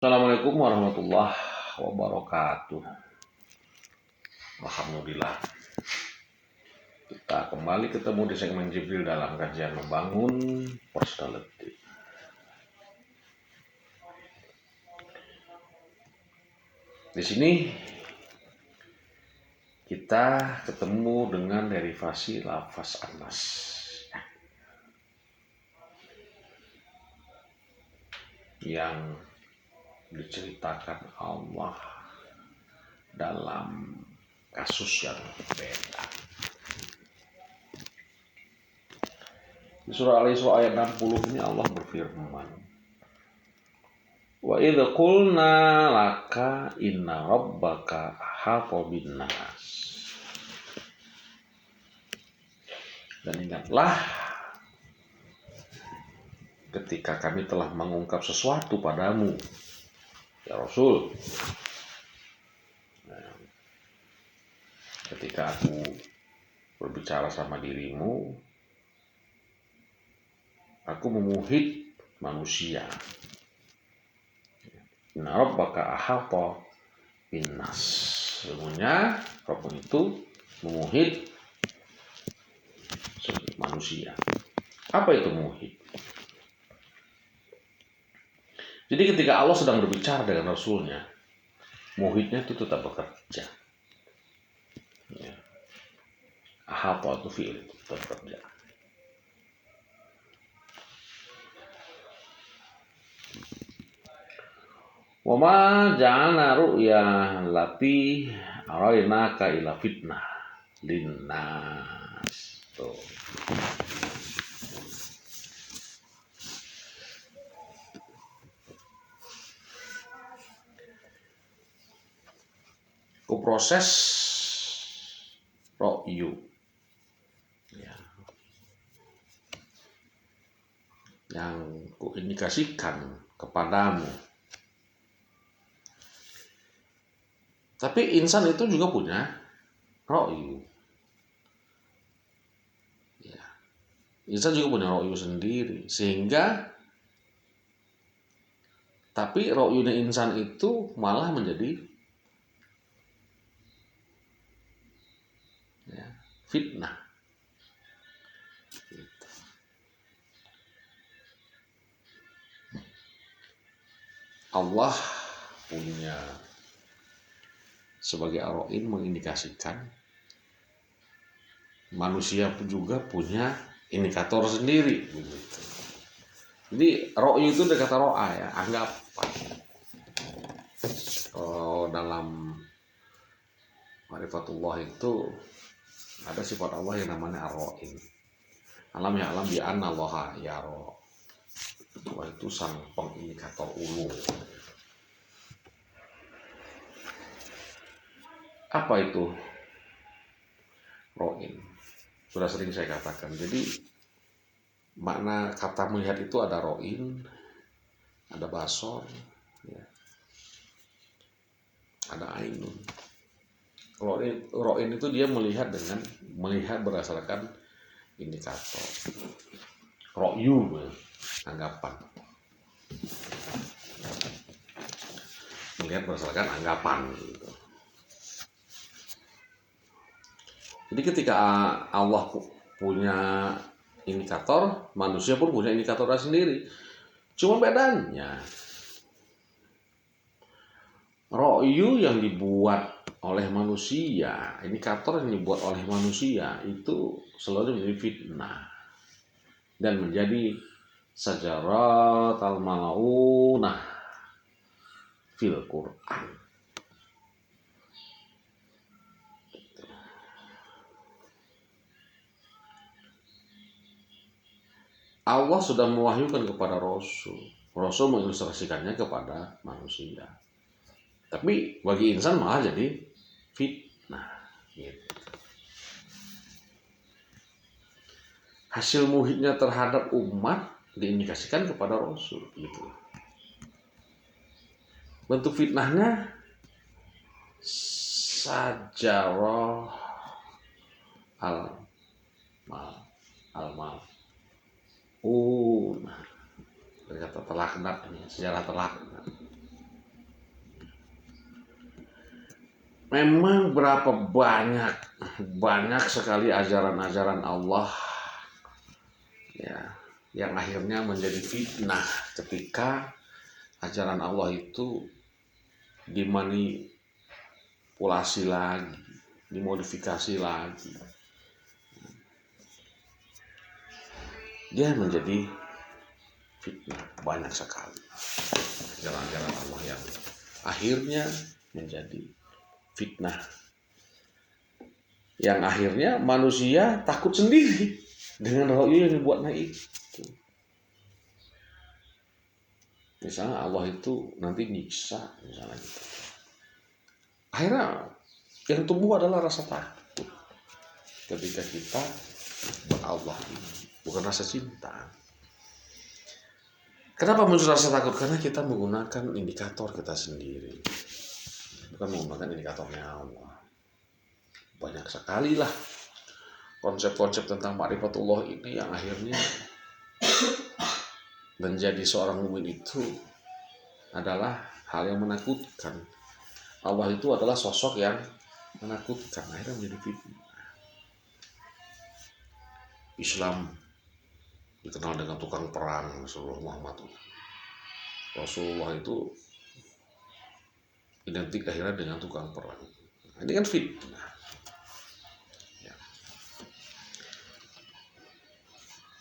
Assalamualaikum warahmatullahi wabarakatuh. Alhamdulillah, kita kembali ketemu di segmen Jibril dalam kajian membangun personality. Di sini kita ketemu dengan derivasi lafaz anas yang diceritakan Allah dalam kasus yang beda. Di surah Al-Isra ayat 60 ini Allah berfirman, wa idz qulna laka inna rabbaka ahata binnas. Dan ingatlah ketika kami telah mengungkap sesuatu padamu, ya Rasul. Ketika aku berbicara sama dirimu, aku memuhit manusia. Inna rabbaka ahata binnas. Sebenarnya Rabbmu itu memuhit manusia. Apa itu muhit? Jadi ketika Allah sedang berbicara dengan Rasulnya, muhitnya itu tetap bekerja. Ya. Ahata itu fi'il, itu tetap bekerja. Wa ma ja'alna ru'ya lati araynaka ila fitnah linnas. Tuh. Proses ro'yu ya, yang kuindikasikan kepadamu. Tapi insan itu juga punya ro'yu ya. Insan juga punya ro'yu sendiri, sehingga tapi ro'yunya insan itu malah menjadi fitnah. Allah punya sebagai ar-Ra'in mengindikasikan, manusia pun juga punya indikator sendiri begitu. Jadi ro'yu itu dari kata ro'a ya, anggapan. Kalau dalam Ma'rifatullah itu ada sifat Allah yang namanya ar-Ra'in. Alam ya alam bi anna Allah yara. Allah itu sang pengindikator ulung. Apa itu Ra'in? Sudah sering saya katakan. Jadi makna kata melihat itu ada Ra'in, ada basor, ya, ada ainun. Ra'in itu dia melihat berdasarkan indikator. Ra'yu, anggapan. Melihat berdasarkan anggapan gitu. Jadi ketika Allah punya indikator, manusia pun punya indikatornya sendiri. Cuma bedanya, ro'yu yang dibuat oleh manusia, indikator yang dibuat oleh manusia itu selalu menjadi fitnah dan menjadi sajarat al-mal'unah fil Quran. Allah sudah mewahyukan kepada Rasul mengilustrasikannya kepada manusia. Tapi bagi insan malah jadi fitnah. Gitu. Hasil muhitnya terhadap umat diindikasikan kepada Rasul. Gitu. Bentuk fitnahnya sajarah al-mal. Dari kata telaknat ini, sejarah telaknat. memang berapa banyak sekali ajaran-ajaran Allah ya yang akhirnya menjadi fitnah ketika ajaran Allah itu dimanipulasi lagi, dimodifikasi lagi. Dia menjadi fitnah banyak sekali. Ajaran-ajaran Allah yang akhirnya menjadi fitnah. Yang akhirnya manusia takut sendiri dengan ro'yu yang dibuat naik. Misalnya Allah itu nanti nyiksa, misalnya gitu. Akhirnya yang tumbuh adalah rasa takut ketika kita berallah ini, bukan rasa cinta. Kenapa muncul rasa takut? Karena kita menggunakan indikator kita sendiri, bukan menggunakan indikatornya Allah. Banyak sekali lah konsep-konsep tentang ma'rifatullah ini yang akhirnya menjadi seorang mukmin itu adalah hal yang menakutkan. Allah itu adalah sosok yang menakutkan, akhirnya menjadi fitnah. Islam dikenal dengan tukang perang. Rasulullah itu identik akhirnya dengan tukang perang. Ini kan fitnah. Ya.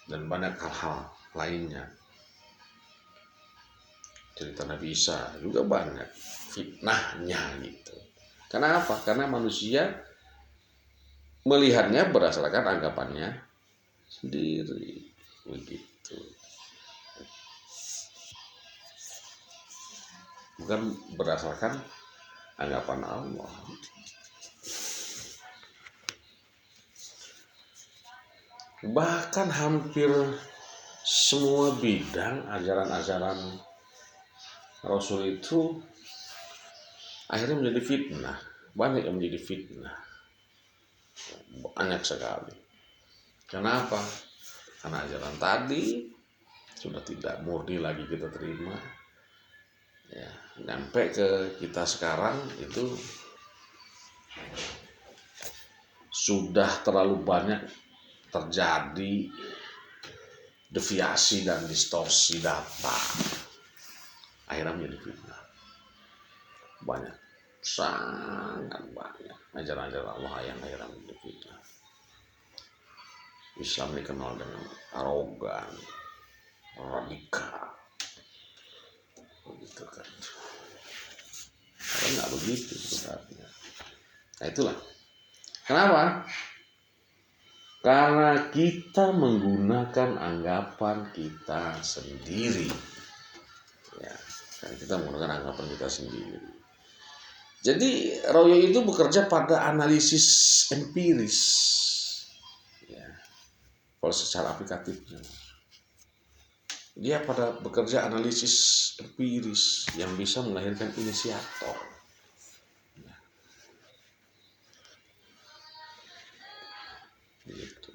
Dan banyak hal-hal lainnya. Cerita Nabi Isa juga banyak fitnahnya gitu. Kenapa? Karena manusia melihatnya berdasarkan anggapannya sendiri begitu. Bukan berdasarkan anggapan Allah. Bahkan hampir semua bidang ajaran-ajaran Rasul itu akhirnya menjadi fitnah. Banyak yang menjadi fitnah. Banyak sekali. Kenapa? Karena ajaran tadi sudah tidak murni lagi kita terima. Ya, sampai ke kita sekarang itu sudah terlalu banyak terjadi deviasi dan distorsi data. Akhirnya menjadi fitnah. Banyak, sangat banyak ajaran-ajaran Allah yang akhirnya menjadi fitnah. Islam dikenal dengan arogan, radikal, begitu kan? Kalau nggak begitu sebenarnya. Nah itulah. Kenapa? Karena kita menggunakan anggapan kita sendiri. Ya, karena kita menggunakan anggapan kita sendiri. Jadi ro'yu itu bekerja pada analisis empiris. Ya, kalau secara aplikatifnya. Dia pada bekerja analisis empiris yang bisa melahirkan inisiator. Ya. Gitu.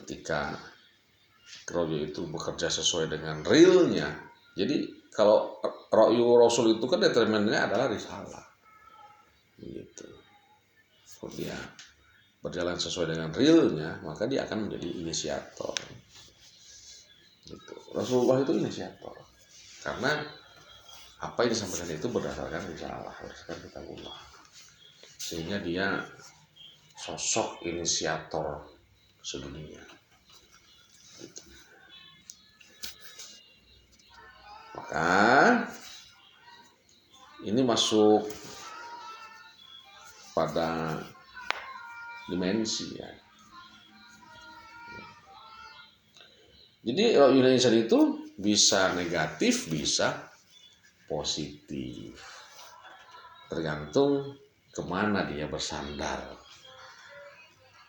Ketika ro'yu itu bekerja sesuai dengan realnya. Jadi kalau ro'yu Rasul itu kan determinannya adalah risalah. Gitu. Kalau dia berjalan sesuai dengan realnya, maka dia akan menjadi inisiator. Gitu. Rasulullah itu inisiator. Karena apa yang disampaikan itu berdasarkan risalah, berdasarkan kitabullah. Sehingga dia sosok inisiator sedunia. Gitu. Maka ini masuk pada dimensi ya. Jadi ro'yu insan itu bisa negatif, bisa positif. Tergantung kemana dia bersandar.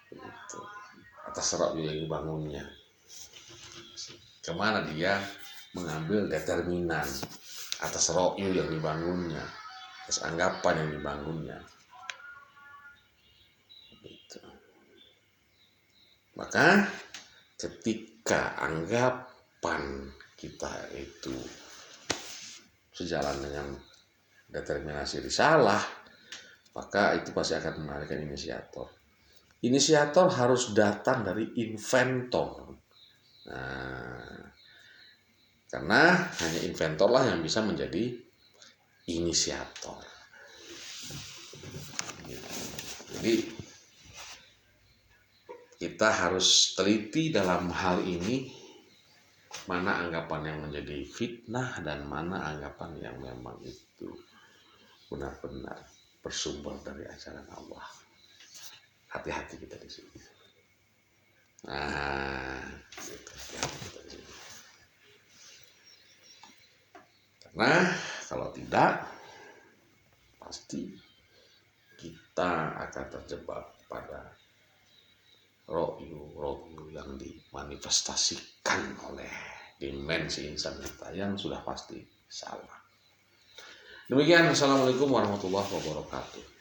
Gitu. Atas ro'yu yang dibangunnya. Kemana dia mengambil determinan atas ro'yu yang dibangunnya, atas anggapan yang dibangunnya. Gitu. Maka ketika anggapan kita itu sejalan dengan determinasi risalah, maka itu pasti akan melahirkan inisiator. Inisiator harus datang dari inventor. Nah, karena hanya inventor lah yang bisa menjadi inisiator. Jadi kita harus teliti dalam hal ini, mana anggapan yang menjadi fitnah dan mana anggapan yang memang itu benar-benar bersumber dari ajaran Allah. Hati-hati kita di sini. Nah, hati-hati kita di sini. Karena kalau tidak, pasti kita akan terjebak pada ro'yu yang dimanifestasikan oleh dimensi insan kita yang sudah pasti salah. Demikian, Assalamualaikum warahmatullahi wabarakatuh.